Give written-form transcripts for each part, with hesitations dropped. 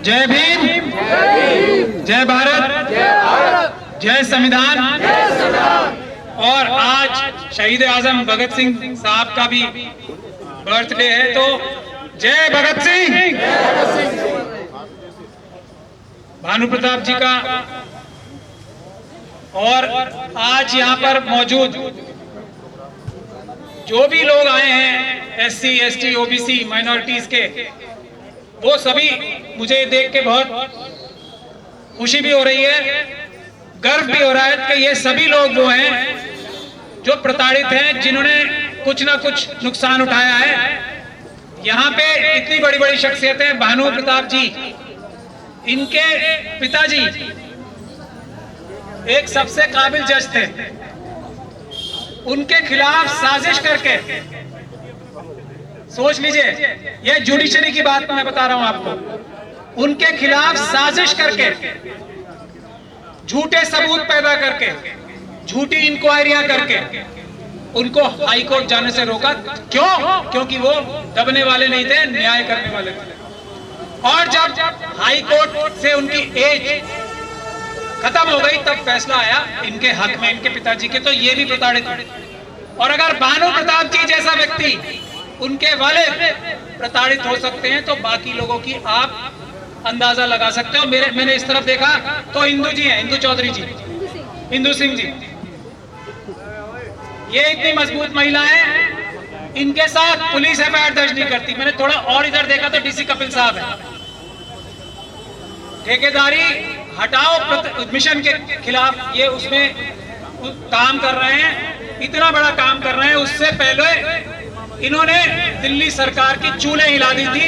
जय भीम, जय भारत, जय संविधान। और आज शहीद आजम भगत सिंह साहब का भी बर्थडे है, तो जय भगत सिंह। भानु प्रताप जी का। और आज यहाँ पर मौजूद जो भी लोग आए हैं एससी, एसटी, ओबीसी, माइनॉरिटीज के, वो सभी मुझे देख के बहुत खुशी भी हो रही है, गर्व भी हो रहा है कि ये सभी लोग वो हैं जो प्रताड़ित हैं, जिन्होंने कुछ ना कुछ नुकसान उठाया है। यहाँ पे इतनी बड़ी बड़ी शख्सियतें, भानु प्रताप जी, इनके पिताजी एक सबसे काबिल जज थे, उनके खिलाफ साजिश करके, सोच लीजिए, ये जुडिशरी की बात मैं बता रहा हूं आपको, उनके खिलाफ साजिश करके, झूठे सबूत पैदा करके, झूठी इंक्वायरियां करके उनको हाई कोर्ट जाने से रोका। क्यों? क्योंकि वो दबने वाले नहीं थे, न्याय करने वाले थे। और जब हाई कोर्ट से उनकी एज खत्म हो गई, तब फैसला आया इनके हक में, इनके पिताजी के, तो ये भी प्रताड़ित हुए। और अगर भानु प्रताप जी जैसा व्यक्ति, उनके वाले प्रताड़ित हो सकते हैं, तो बाकी लोगों की आप अंदाजा लगा सकते हो। मैंने इस तरफ देखा तो हिंदू जी हैं, हिंदू चौधरी जी, हिंदू सिंह जी, ये इतनी मजबूत महिला है, इनके साथ पुलिस एफआईआर दर्ज नहीं करती। मैंने थोड़ा और इधर देखा तो डीसी कपिल साहब है, ठेकेदारी हटाओ मिशन के खिलाफ ये उसमें काम कर रहे हैं, इतना बड़ा काम कर रहे हैं। उससे पहले इन्होंने दिल्ली सरकार की चूल्हे हिला दी थी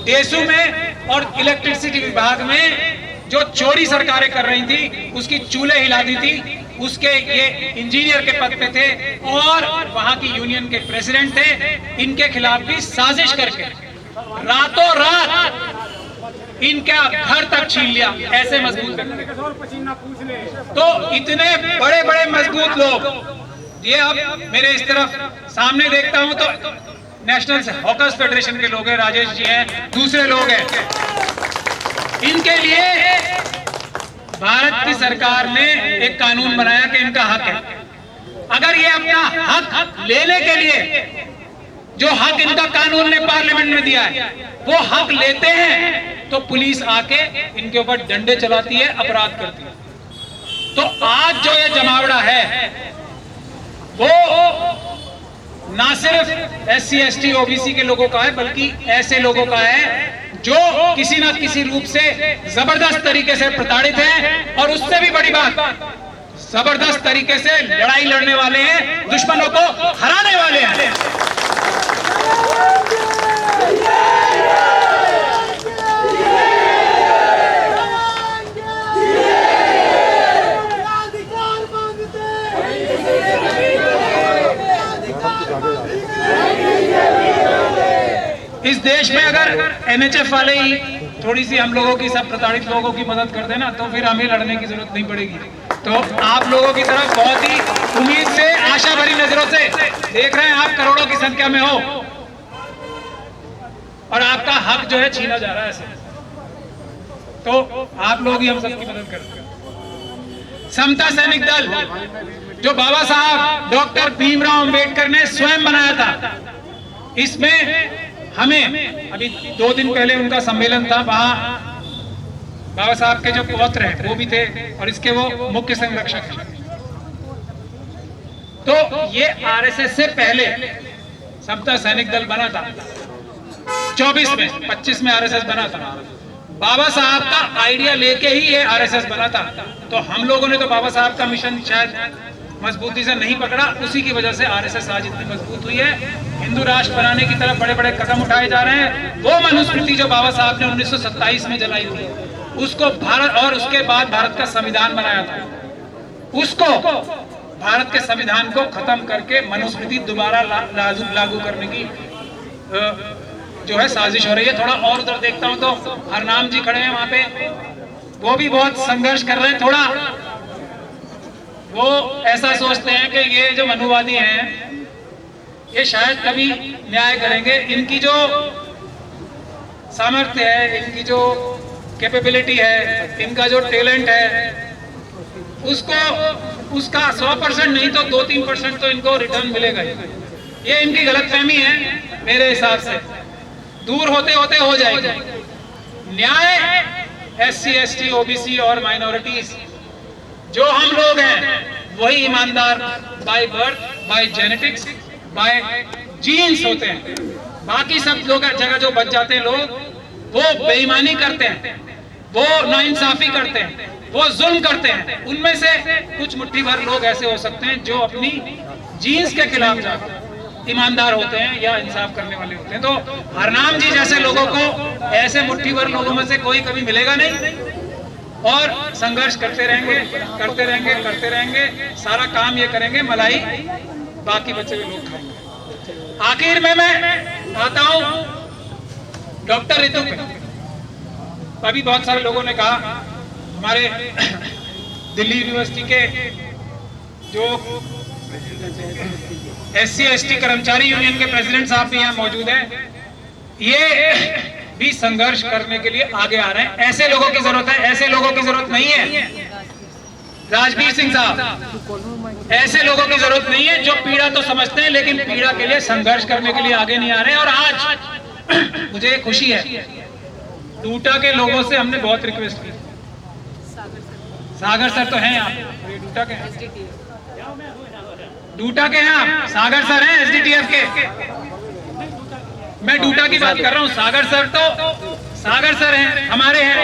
देशों में, और इलेक्ट्रिसिटी विभाग में जो चोरी सरकारें कर रही थी उसकी चूल्हे हिला दी थी। उसके ये इंजीनियर के पद पे थे और वहां की यूनियन के प्रेसिडेंट थे। इनके खिलाफ भी साजिश करके रातों रात इनका घर तक छीन लिया, ऐसे मजबूत करके। तो इतने बड़े बड़े मजबूत लोग, ये अब मेरे इस तरफ सामने देखता हूं तो नेशनल हॉकर्स फेडरेशन के लोग हैं, राजेश जी हैं, दूसरे लोग हैं। इनके लिए भारत की सरकार ने एक कानून बनाया कि इनका हक है। अगर ये अपना हक लेने के लिए, जो हक इनका कानून ने पार्लियामेंट में दिया है, वो हक लेते हैं, तो पुलिस आके इनके ऊपर डंडे चलाती है, अपराध करती है। तो आज जो ये जमावड़ा है, वो ना सिर्फ एससी, एसटी, ओबीसी के लोगों का है, बल्कि ऐसे लोगों का है जो किसी ना किसी रूप से जबरदस्त तरीके से प्रताड़ित हैं। और उससे भी बड़ी बात, जबरदस्त तरीके से लड़ाई लड़ने वाले हैं, दुश्मनों को हराने वाले हैं। इस देश में अगर एनएचएफ वाले ही थोड़ी सी हम लोगों की, सब प्रताड़ित लोगों की मदद कर देना, तो फिर हमें लड़ने की जरूरत नहीं पड़ेगी। तो आप लोगों की तरफ बहुत ही उम्मीद से, आशा भरी नजरों से देख रहे हैं। आप करोड़ों की संख्या में हो और आपका हक जो है छीना जा रहा है ऐसे, तो आप लोग ही हम सबकी मदद करते हैं। समता सैनिक दल, जो बाबा साहब डॉक्टर भीमराव अंबेडकर ने स्वयं बनाया था, इसमें हमें अभी 2 दिन पहले उनका सम्मेलन था, वहां बाबा साहब के जो पौत्र हैं वो भी थे, और इसके वो मुख्य संरक्षक हैं। तो ये आरएसएस से पहले समता सैनिक दल बना था, 24 में, 25 में आरएसएस बना था। बाबा साहब का आइडिया लेके ही ये आरएसएस बना था। तो हम लोगों ने तो बाबा साहब का मिशन शायद मजबूती से नहीं पकड़ा, उसी की वजह से आरएसएस आज इतनी मजबूत हुई है। हिंदू राष्ट्र बनाने की तरफ बड़े बड़े कदम उठाए जा रहे हैं। वो मनुस्मृति जो बाबा साहब ने 1927 में जलाई थी, उसको भारत, और उसके बाद भारत का संविधान बनाया था, उसको, भारत के संविधान को खत्म करके मनुस्मृति दोबारा लागू करने की जो है साजिश हो रही है। थोड़ा और उधर देखता हूं तो हरनाम जी खड़े हैं वहां पे, वो भी बहुत संघर्ष कर रहे हैं। थोड़ा वो ऐसा सोचते हैं कि ये जो मनुवादी हैं, ये शायद कभी न्याय करेंगे। इनकी जो सामर्थ्य है, इनकी जो कैपेबिलिटी है, इनका जो टैलेंट है, उसको उसका 100% नहीं तो 2-3% तो इनको रिटर्न मिलेगा ही। ये इनकी गलतफहमी है, मेरे हिसाब से दूर होते होते हो जाएगी। न्याय SC ST OBC और माइनॉरिटीज जो हम लोग हैं वही ईमानदार by birth, by genetics, by genes होते हैं। बाकी सब लोग जगह जो बच जाते हैं लोग, वो बेईमानी करते हैं, वो नाइंसाफी करते हैं, वो जुल्म करते हैं। उनमें से कुछ मुट्ठी भर लोग ऐसे हो सकते हैं जो अपनी जीन्स के खिलाफ जाते हैं, ईमानदार होते हैं या इंसाफ करने वाले होते हैं। तो हरनाम जी जैसे लोगों को, ऐसे मुट्ठी भर लोगों में से कोई कभी मिलेगा नहीं, और संघर्ष करते रहेंगे, करते रहेंगे, करते रहेंगे। सारा काम ये करेंगे, मलाई बाकी बचे हुए लोग खाएंगे। आखिर में मैं आता हूं डॉक्टर रितु पे। अभी बहुत सारे लोगों ने कहा, हमारे दिल्ली यूनिवर्सिटी के जो SC ST कर्मचारी यूनियन के प्रेसिडेंट साहब भी यहाँ मौजूद हैं, ये भी संघर्ष करने के लिए आगे आ रहे हैं। ऐसे लोगों की जरूरत है, ऐसे लोगों की जरूरत नहीं है। राजवीर सिंह साहब, ऐसे लोगों की जरूरत नहीं है जो पीड़ा तो समझते हैं लेकिन पीड़ा के लिए संघर्ष करने के लिए आगे नहीं आ रहे हैं। और आज मुझे खुशी है, डूटा के लोगों से हमने बहुत रिक्वेस्ट की। सागर सर तो हैं आप, डूटा के हैं आप, सागर सर हैं SDTF के। मैं डूटा की बात कर रहा हूँ, सागर सर हैं, हमारे हैं,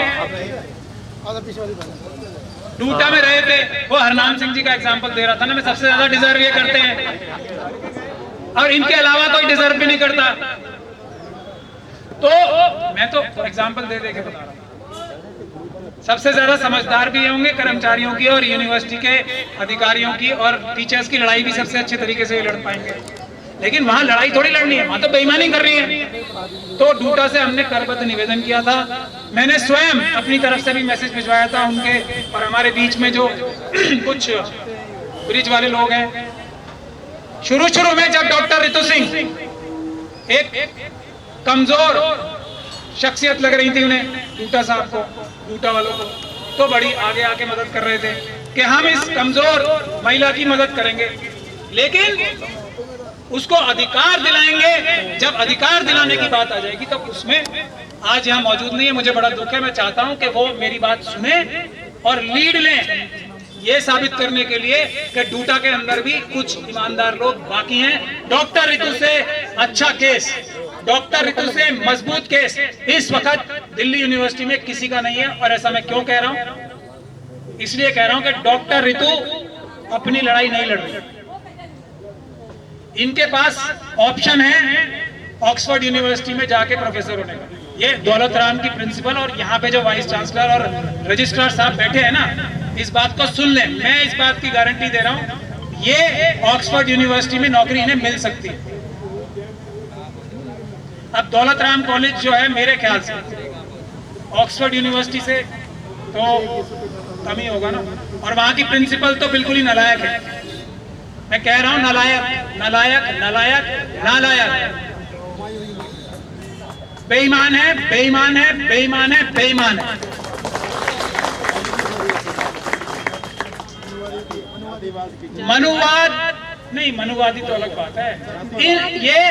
डूटा में रहे थे। वो हरनाम सिंह जी का एग्जांपल दे रहा था ना, मैं सबसे ज्यादा डिजर्व ये करते हैं और इनके अलावा कोई डिजर्व भी नहीं करता। तो मैं तो एग्जांपल दे के बता रहा हूँ। सबसे ज्यादा समझदार भी होंगे कर्मचारियों की और यूनिवर्सिटी के अधिकारियों की और टीचर्स की लड़ाई भी सबसे अच्छे तरीके से लड़ पाएंगे। लेकिन वहां लड़ाई थोड़ी लड़नी है, वहां तो बेईमानी कर रही है। तो डूटा से हमने करबद्ध निवेदन किया था। मैंने स्वयं अपनी तरफ से भी मैसेज भिजवाया था उनके, और हमारे बीच में जो कुछ ब्रिज वाले लोग हैं, शुरू में जब डॉक्टर रितु सिंह एक कमजोर शख्सियत लग रही थी उन्हें, डूटा साहब को, डूटा वालों को, तो बड़ी आगे आके मदद कर रहे थे कि हम इस कमजोर महिला की मदद करेंगे, लेकिन उसको अधिकार दिलाएंगे। जब अधिकार दिलाने की बात आ जाएगी तो उसमें आज यहाँ मौजूद नहीं है, मुझे बड़ा दुख है। मैं चाहता हूं कि वो मेरी बात सुने और लीड लें, ये साबित करने के लिए कि डूटा के अंदर भी कुछ ईमानदार लोग बाकी हैं। डॉक्टर रितु से अच्छा केस, डॉक्टर रितु से मजबूत केस इस वक्त दिल्ली यूनिवर्सिटी में किसी का नहीं है। और ऐसा मैं क्यों कह रहा हूं? इसलिए कह रहा हूं कि डॉक्टर रितु अपनी लड़ाई नहीं लड़ रही। इनके पास ऑप्शन है ऑक्सफोर्ड यूनिवर्सिटी में जाके प्रोफेसर होने का। ये दौलत राम की प्रिंसिपल और यहाँ पे जो वाइस चांसलर और रजिस्ट्रार साहब बैठे हैं ना, इस बात को सुन लें। मैं इस बात की गारंटी दे रहा हूँ, ये ऑक्सफोर्ड यूनिवर्सिटी में नौकरी इन्हें मिल सकती है। अब दौलत राम कॉलेज जो है, मेरे ख्याल से ऑक्सफोर्ड यूनिवर्सिटी से तो कम ही होगा ना, और वहां की प्रिंसिपल तो बिल्कुल ही नालायक है। मैं कह रहा हूं नालायक, नालायक, नालायक, नालायक, बेईमान है, बेईमान है, बेईमान है, बेईमान है। मनुवाद नहीं, मनुवादी तो अलग बात है। ये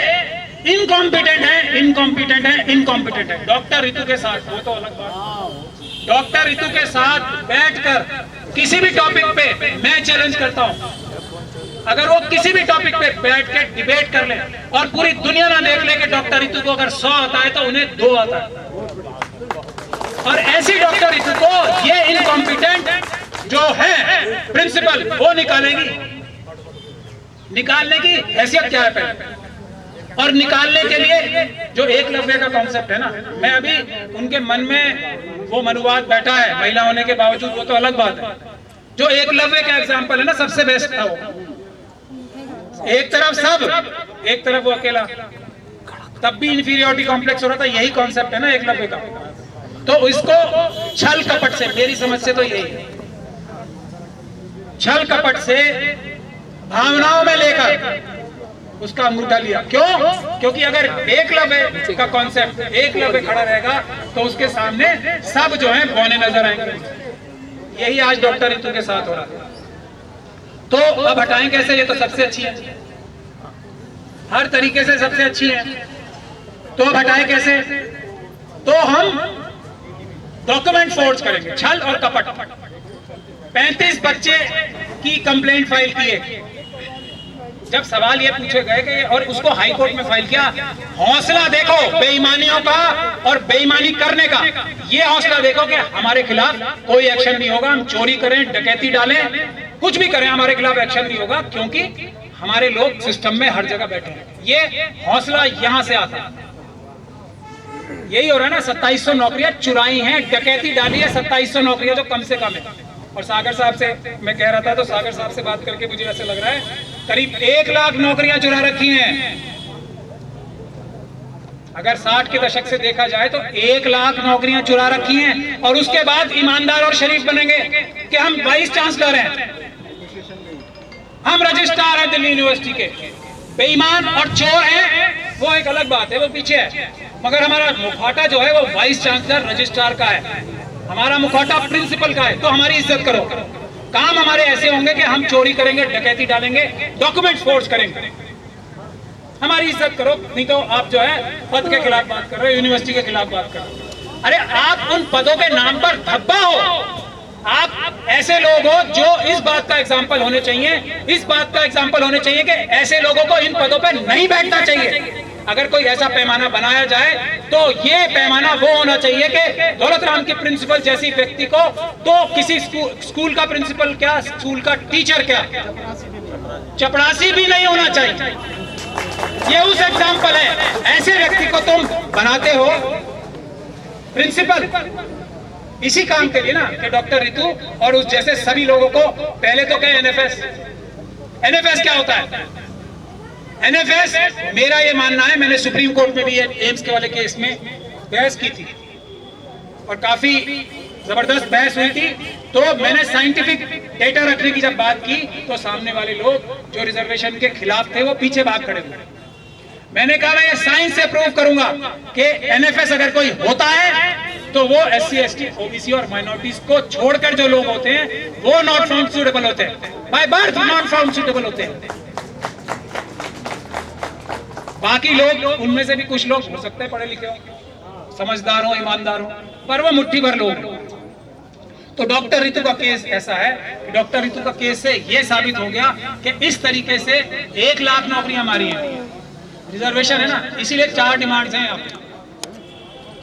इनकॉम्पिटेंट है, इनकॉम्पिटेंट है, इनकॉम्पिटेंट है। डॉक्टर रितु के साथ वो तो अलग बात। डॉक्टर रितु के साथ बैठकर किसी भी टॉपिक पे मैं चैलेंज करता हूं, अगर वो किसी भी टॉपिक पे बैठ के डिबेट कर ले और पूरी दुनिया ना देख ले कि डॉक्टर रितु को अगर 100 आता है तो उन्हें 2 आता है, और ऐसी डॉक्टर रितु को ये इनकॉम्पिटेंट जो है प्रिंसिपल वो निकालेगी। निकालने की हैसियत क्या है पहले, और निकालने के लिए जो एकलव्य का कॉन्सेप्ट है ना, मैं अभी उनके मन में वो मनुवाद बैठा है महिला होने के बावजूद, वो तो अलग बात है। जो एकलव्य का एग्जाम्पल है ना, सबसे बेस्ट था वो। एक तरफ सब, एक तरफ वो अकेला, तब भी इंफीरियरिटी कॉम्प्लेक्स हो रहा था। यही कॉन्सेप्ट है ना एकलव्य का। तो इसको छल कपट से, मेरी समझ से तो यही है, छल कपट से भावनाओं में लेकर उसका अंगूठा लिया। क्यों? क्योंकि अगर एकलव्य का कॉन्सेप्ट, एकलव्य खड़ा रहेगा तो उसके सामने सब जो है बौने नजर आएंगे। यही आज डॉक्टर रितु के साथ हो रहा है। तो अब हटाएं कैसे? ये तो सबसे अच्छी है, हर तरीके से सबसे अच्छी है, तो अब हटाएं कैसे? तो हम डॉक्यूमेंट फोर्ज करेंगे, छल और कपट। 35 बच्चे की कंप्लेंट फाइल की है। जब सवाल ये पूछे गए कि और उसको हाई कोर्ट में फाइल किया, हौसला देखो बेईमानियों का और बेईमानी करने का, ये हौसला देखो कि हमारे खिलाफ कोई एक्शन नहीं होगा। हम चोरी करें, डकैती डालें, कुछ भी करें, हमारे खिलाफ एक्शन नहीं होगा, क्योंकि हमारे लोग सिस्टम में हर जगह बैठे हैं। ये हौसला यहां से आता है। यही हो रहा है ना, 2700 नौकरियां चुराई हैं, डकैती डाली है 2700 नौकरियां, जो कम से कम है। और सागर साहब से मैं कह रहा था, तो सागर साहब से बात करके मुझे ऐसा लग रहा है करीब 1 लाख नौकरियां चुरा रखी हैं। अगर 60 के दशक से देखा जाए तो 1 लाख नौकरियां चुरा रखी हैं, और उसके बाद ईमानदार और शरीफ बनेंगे कि हम वाइस चांसलर हैं, हम रजिस्ट्रार हैं दिल्ली यूनिवर्सिटी के। बेईमान और चोर हैं वो एक अलग बात है, वो पीछे है, मगर हमारा मुखौटा जो है वो वाइस चांसलर रजिस्ट्रार का है, हमारा मुखौटा प्रिंसिपल का है। तो हमारी इज्जत करो। काम हमारे ऐसे होंगे कि हम चोरी करेंगे, डकैती डालेंगे, डॉक्यूमेंट फोर्ज करेंगे, हमारी इज्जत करो। नहीं तो आप जो है पद के खिलाफ बात कर रहे हो, यूनिवर्सिटी के खिलाफ बात कर रहे हो। अरे आप उन पदों के नाम पर धब्बा हो, आप ऐसे लोग हो जो इस बात का एग्जाम्पल होने चाहिए, इस बात का एग्जाम्पल होने चाहिए कि ऐसे लोगों को इन पदों पर नहीं बैठना चाहिए। अगर कोई ऐसा पैमाना बनाया जाए तो ये पैमाना वो होना चाहिए कि दौलत राम के प्रिंसिपल जैसी व्यक्ति को तो किसी स्कूल का प्रिंसिपल क्या, स्कूल का टीचर क्या, चपरासी भी नहीं होना चाहिए। ये उस एग्जाम्पल है। ऐसे व्यक्ति को तुम बनाते हो प्रिंसिपल इसी काम के लिए ना, कि डॉक्टर रितु और उस जैसे सभी लोगों को पहले तो कहें एनएफएस क्या होता है? एनएफएस, मेरा ये मानना है, मैंने सुप्रीम कोर्ट में भी एम्स के वाले केस में बहस की थी और काफी जबरदस्त बहस हुई थी। तो मैंने साइंटिफिक डेटा रखने की जब बात की तो सामने वाले लोग जो रिजर्वेशन के खिलाफ थे वो पीछे भाग खड़े हुए। मैंने कहा मैं ये साइंस से प्रूव करूंगा कि एनएफएस अगर कोई होता है तो वो SC, ST, OBC और माइनॉरिटीज को छोड़कर जो लोग होते हैं वो नॉट फाउंड सूटेबल होते हैं, by birth not found suitable होते हैं। बाकी लोग, उनमें से भी कुछ लोग हो सकते हैं पढ़े लिखे हो, समझदार हो, ईमानदार हो, पर वो मुट्ठी भर लोग। तो डॉक्टर रितु का केस ऐसा है कि डॉक्टर रितु का केस से ये साबित हो गया कि इस तरीके से 1 लाख नौकरियां हमारी हैं। रिजर्वेशन है ना, इसीलिए 4 डिमांड्स हैं यहाँ पे।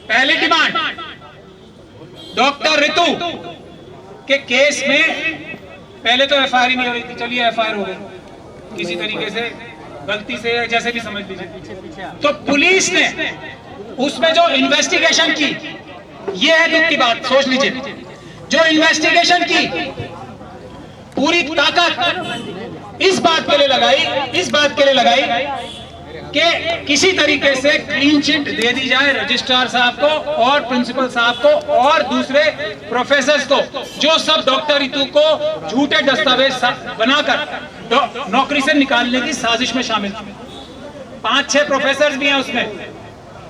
पहली डिमांड, डॉक्टर रितु के केस में पहले तो FIR ही नहीं हो रही थी, चलिए FIR हो गई किसी तरीके से, गलती से, जैसे भी समझ लीजिए। तो पुलिस ने उसमें जो इन्वेस्टिगेशन की, ये है दुख की बात, सोच लीजिए, जो इन्वेस्टिगेशन की पूरी ताकत इस बात के लिए लगाई कि किसी तरीके से क्लीन चिट दे दी जाए रजिस्ट्रार साहब को और प्रिंसिपल साहब को और दूसरे प्रोफेसर्स को, जो सब डॉक्टर रितु को झूठे दस्तावेज बनाकर नौकरी से निकालने की साजिश में शामिल थे। 5-6 प्रोफेसर्स भी हैं उसमें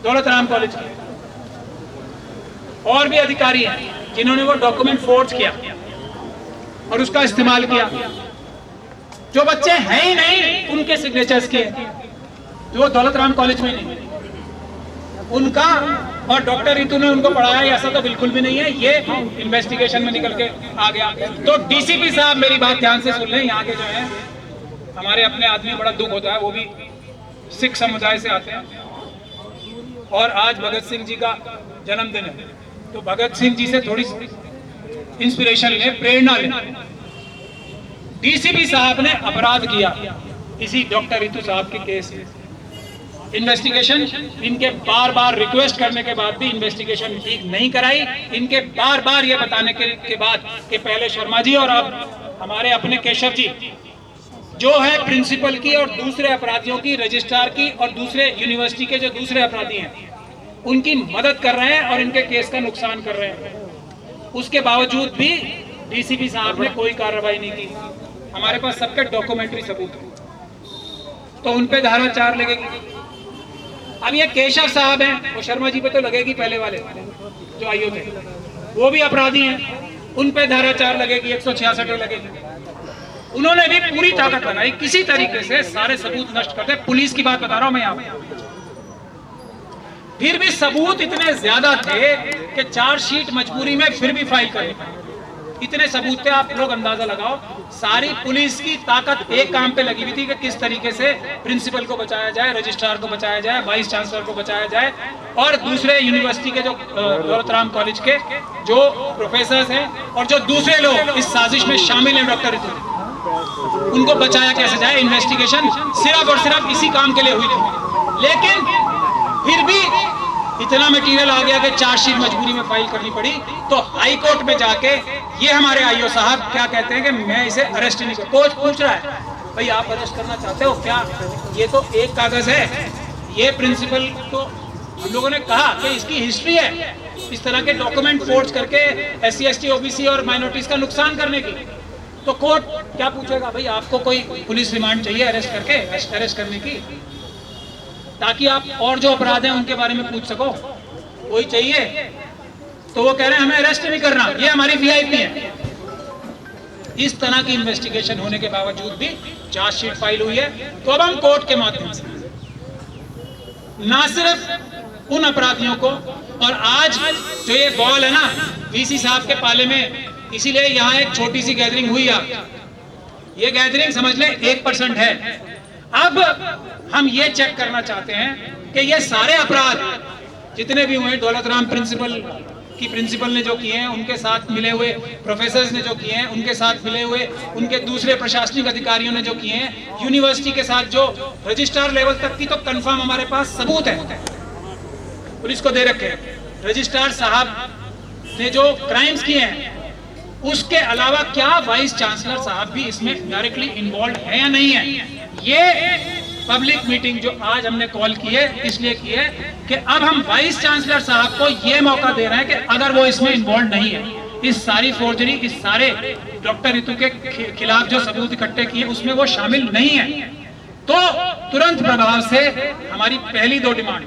दौलत राम कॉलेज के, और भी अधिकारी हैं जिन्होंने वो डॉक्यूमेंट फोर्ज किया और उसका इस्तेमाल किया। जो बच्चे हैं ही नहीं उनके सिग्नेचर्स किए, जो दौलत राम कॉलेज में नहीं उनका, और डॉक्टर रितु ने उनको पढ़ाया, ऐसा तो बिल्कुल भी नहीं है। ये इन्वेस्टिगेशन में निकल के आ गया। तो DCP साहब मेरी बात ध्यान से सुन लें, यहाँ के जो है हमारे अपने आदमी, बड़ा दुख होता है, वो भी सिख समुदाय से आते हैं और आज भगत सिंह जी का जन्मदिन है, तो भगत सिंह जी से थोड़ी इंस्पिरेशन लें, प्रेरणा लें। DCP साहब ने अपराध किया इसी डॉक्टर रितु साहब के केस में। इन्वेस्टिगेशन, इनके बार बार रिक्वेस्ट करने के बाद भी इन्वेस्टिगेशन ठीक नहीं कराई। इनके बार बार ये बताने के बाद कि पहले शर्मा जी और अब हमारे अपने केशव जी जो है प्रिंसिपल की और दूसरे अपराधियों की, रजिस्ट्रार की और दूसरे यूनिवर्सिटी के जो दूसरे अपराधी हैं उनकी मदद कर रहे हैं और इनके केस का नुकसान कर रहे हैं। उसके बावजूद भी DCP साहब ने कोई कार्रवाई नहीं की। हमारे पास सबके डॉक्यूमेंट्री सबूत है। तो उन पे धारा 4 लगेगी। अब ये केशव साहब हैं, वो शर्मा जी पे तो लगेगी, पहले वाले जो आईओ थे वो भी अपराधी हैं, उन पे धारा 4 लगेगी, 166 लगेगी। उन्होंने भी पूरी ताकत लगाई किसी तरीके से सारे सबूत नष्ट कर दे। पुलिस की बात बता रहा हूं मैं यहाँ पे। फिर भी सबूत इतने ज्यादा थे कि चार्जशीट मजबूरी में फिर भी फाइल करें। इतने सबूत थे, आप लोग अंदाजा लगाओ। सारी पुलिस की ताकत एक काम पे लगी हुई थी कि किस तरीके से प्रिंसिपल को बचाया जाए, रजिस्ट्रार को बचाया जाए, वाइस चांसलर को बचाया जाए, और दूसरे यूनिवर्सिटी के जो दौलतराम कॉलेज के जो प्रोफेसर हैं और जो दूसरे लोग इस साजिश में शामिल हैं, डॉक्टर ऋतु, उनको बचाया कैसे जाए। इन्वेस्टिगेशन सिर्फ और सिर्फ इसी काम के लिए हुई थी। लेकिन फिर भी इतना मटेरियल आ गया कि चार्जशीट मजबूरी में फाइल करनी पड़ी। तो हाई कोर्ट में जाके ये हमारे आईओ साहब क्या कहते हैं कि मैं इसे अरेस्ट नहीं कर। कोर्ट पूछ रहा है, भाई आप अरेस्ट करना चाहते हो क्या? ये तो एक कागज है। ये प्रिंसिपल को हम लोगों ने कहा कि इसकी हिस्ट्री है इस तरह के डॉक्यूमेंट फोर्ज करके SC ST OBC और माइनॉरिटीज का नुकसान करने की। तो कोर्ट क्या पूछेगा, भाई आपको कोई पुलिस रिमांड चाहिए अरेस्ट करके, अरेस्ट करने की, ताकि आप और जो अपराध हैं उनके बारे में पूछ सको, कोई चाहिए? तो वो कह रहे हैं हमें अरेस्ट नहीं करना, ये हमारी VIP है। इस तरह की इन्वेस्टिगेशन होने के बावजूद भी चार्जशीट फाइल हुई है। तो अब हम कोर्ट के माध्यम से ना सिर्फ उन अपराधियों को, और आज जो ये बॉल है ना VC साहब के पाले में, इसीलिए यहाँ एक छोटी सी गैदरिंग हुई। ये गैदरिंग समझ ले 1% है। अब हम ये चेक करना चाहते हैं कि ये सारे अपराध जितने भी हुए, दौलतराम प्रिंसिपल ने जो किए हैं, उनके साथ मिले हुए प्रोफेसर्स ने जो किए हैं, उनके साथ मिले हुए उनके दूसरे प्रशासनिक अधिकारियों ने जो किए हैं, यूनिवर्सिटी के साथ जो रजिस्ट्रार लेवल तक की तो कंफर्म हमारे पास सबूत है, पुलिस को दे रखे। रजिस्ट्रार साहब ने जो क्राइम्स किए हैं, उसके अलावा क्या वाइस चांसलर साहब भी इसमें डायरेक्टली इन्वॉल्व है या नहीं है? ये पब्लिक मीटिंग जो आज हमने कॉल की है इसलिए की है कि अब हम वाइस चांसलर साहब को ये मौका दे रहे हैं कि अगर वो इसमें इन्वॉल्व नहीं है, इस सारी फोर्जरी, इस सारे डॉक्टर ऋतु के खिलाफ जो सबूत इकट्ठे किए उसमें वो शामिल नहीं है, तो तुरंत प्रभाव से हमारी पहली 2 डिमांड,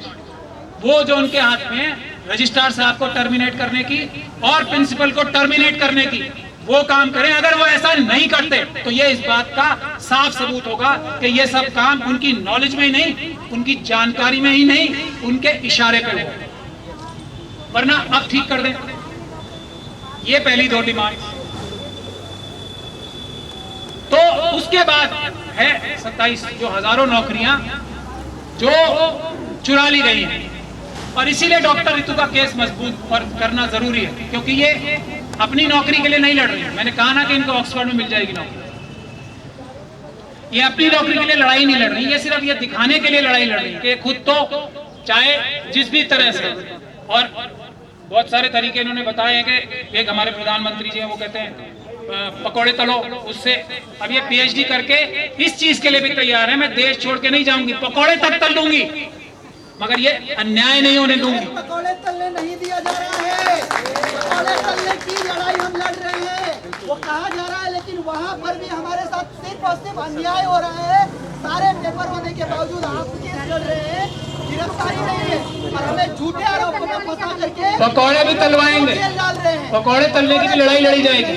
वो जो उनके हाथ में रजिस्ट्रार साहब को टर्मिनेट करने की और प्रिंसिपल को टर्मिनेट करने की, वो काम करें। अगर वो ऐसा नहीं करते तो ये इस बात का साफ सबूत होगा कि ये सब काम उनकी नॉलेज में ही नहीं, उनकी जानकारी में ही नहीं, उनके इशारे पे हो, वरना अब ठीक कर दें। ये पहली 2 डिमांड। तो उसके बाद है 27 जो हजारों नौकरियां जो चुरा ली गई हैं, और इसीलिए डॉक्टर ऋतु का केस मजबूत करना जरूरी है, क्योंकि ये अपनी नौकरी के लिए नहीं लड़ रही है। मैंने कहा ना कि इनको ऑक्सफोर्ड में मिल जाएगी नौकरी। ये अपनी नौकरी के लिए लड़ाई नहीं लड़ रही, ये सिर्फ ये दिखाने के लिए लड़ाई लड़ रही है कि खुद तो चाहे जिस भी तरह से, और बहुत सारे तरीके इन्होंने बताए हैं कि एक हमारे प्रधानमंत्री जी हैं, वो कहते हैं पकौड़े तलो, उससे अब ये PhD करके इस चीज के लिए भी तैयार है, मैं देश छोड़ के नहीं जाऊंगी, पकौड़े तक तल लूंगी, मगर ये अन्याय नहीं होने दूंगी। पकौड़े तलने नहीं दिया जा रहा है, पकौड़े तलने की लड़ाई हम लड़ रहे हैं, वो कहा जा रहा है, लेकिन वहाँ पर भी हमारे साथ सिर्फ और सिर्फ अन्याय हो रहा है। सारे पेपर होने के बावजूद आप केस लड़ रहे हैं, गिरफ्तारी नहीं है, और हमें झूठे आरोपों में फंसा करके पकौड़े भी तलवाएंगे, डाल रहे हैं। पकौड़े तलने की भी लड़ाई लड़ी जाएगी।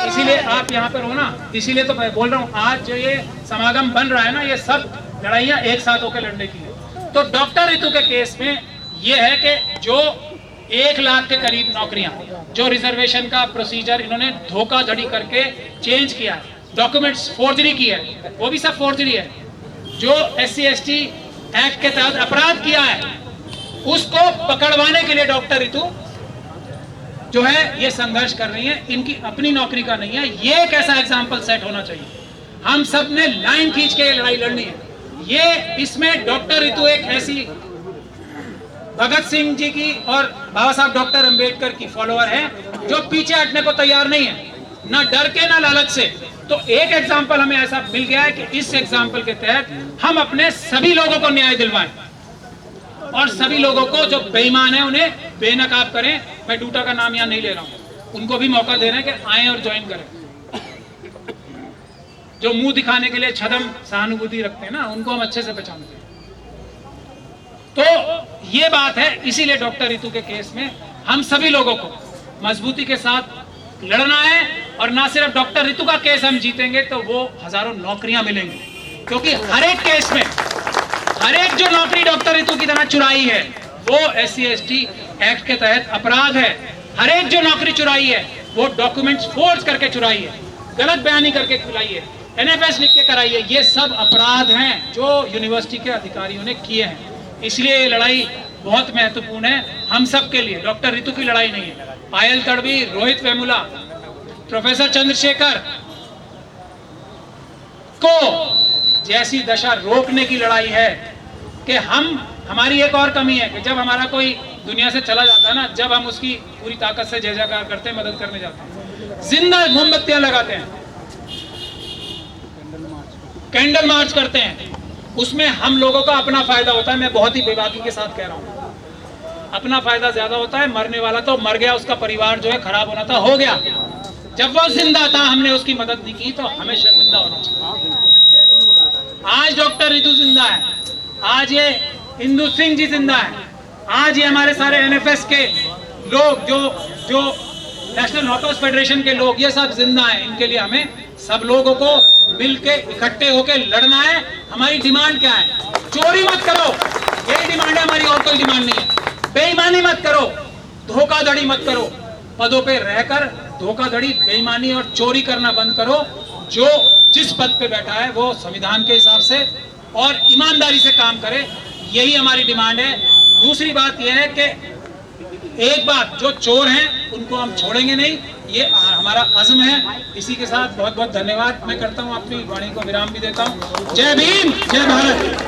इसीलिए आप यहाँ पर हो ना, इसीलिए तो मैं बोल रहा हूँ, आज जो ये समागम बन रहा है ना, ये सब लड़ाइयाँ एक साथ होकर लड़ने की है। तो डॉक्टर ऋतु के केस में यह है कि जो 1 लाख के करीब नौकरियां, जो रिजर्वेशन का प्रोसीजर इन्होंने धोखाधड़ी करके चेंज किया है, डॉक्यूमेंट्स फोर्जरी की है, वो भी सब फोर्जरी है। जो SC ST एक्ट के तहत अपराध किया है, उसको पकड़वाने के लिए डॉक्टर ऋतु जो है ये संघर्ष कर रही है। इनकी अपनी नौकरी का नहीं है, ये एक ऐसा एग्जाम्पल सेट होना चाहिए। हम सब ने लाइन खींच के लड़ाई लड़नी है। ये इसमें डॉक्टर ऋतु एक ऐसी भगत सिंह जी की और बाबा साहब डॉक्टर अंबेडकर की फॉलोअर है जो पीछे हटने को तैयार नहीं है, ना डर के ना लालच से। तो एक एग्जाम्पल हमें ऐसा मिल गया है कि इस एग्जाम्पल के तहत हम अपने सभी लोगों को न्याय दिलवाएं और सभी लोगों को जो बेईमान है उन्हें बेनकाब करें। मैं डूटा का नाम यहाँ नहीं ले रहा हूँ, उनको भी मौका दे रहे हैं कि आए और ज्वाइन करें। जो मुंह दिखाने के लिए छदम सहानुभूति रखते हैं ना, उनको हम अच्छे से पहचानते हैं। तो ये बात है, इसीलिए डॉक्टर रितु के केस में हम सभी लोगों को मजबूती के साथ लड़ना है। और ना सिर्फ डॉक्टर रितु का केस हम जीतेंगे तो वो हजारों नौकरियां मिलेंगी, क्योंकि हर एक केस में हर एक जो नौकरी डॉक्टर रितु की तरह चुराई है वो SC/ST एक्ट के तहत अपराध है। हर एक जो नौकरी चुराई है वो डॉक्यूमेंट्स फोर्ज करके चुराई है, गलत बयानी करके चुराई है, NFS लिख के कराई है। ये सब अपराध हैं जो यूनिवर्सिटी के अधिकारियों ने किए हैं। इसलिए ये लड़ाई बहुत महत्वपूर्ण है हम सब के लिए। डॉक्टर रितु की लड़ाई नहीं है, पायल तड़वी, रोहित वेमुला, प्रोफेसर चंद्रशेखर को जैसी दशा रोकने की लड़ाई है कि हमारी एक और कमी है कि जब हमारा कोई दुनिया से चला जाता है ना, जब हम उसकी पूरी ताकत से जय जयकार करते हैं, मदद करने जाते हैं, जिंदा मोमबत्तियां लगाते हैं, कैंडल मार्च करते हैं, उसमें हम लोगों का अपना फायदा होता है। मैं बहुत ही बेबाकी के साथ कह रहा हूं, अपना फायदा ज्यादा होता है। मरने वाला तो मर गया, उसका परिवार जो है खराब होना था, हो गया। जब वो जिंदा था हमने उसकी मदद नहीं की तो हमें शर्मिंदा होना चाहिए। आज डॉक्टर रितु जिंदा है, आज ये इंदु सिंह जी जिंदा है, आज ये हमारे सारे NFS के लोग, जो नेशनल नॉकआउट फेडरेशन के लोग, ये सब जिंदा हैं। इनके लिए हमें सब लोगों को मिलके इकट्ठे होके लड़ना है। हमारी डिमांड क्या है? चोरी मत करो, यही डिमांड है हमारी, और कोई डिमांड नहीं है। बेईमानी मत करो, धोखाधड़ी मत करो, पदों पे रहकर धोखाधड़ी, बेईमानी और चोरी करना बंद करो। जो जिस पद पे बैठा है वो संविधान के हिसाब से और ईमानदारी से काम करे, यही हमारी डिमांड है। दूसरी बात यह है कि एक बात, जो चोर हैं उनको हम छोड़ेंगे नहीं, ये हमारा अज़्म है। इसी के साथ बहुत बहुत धन्यवाद मैं करता हूं, अपनी वाणी को विराम भी देता हूं। जय भीम, जय भारत।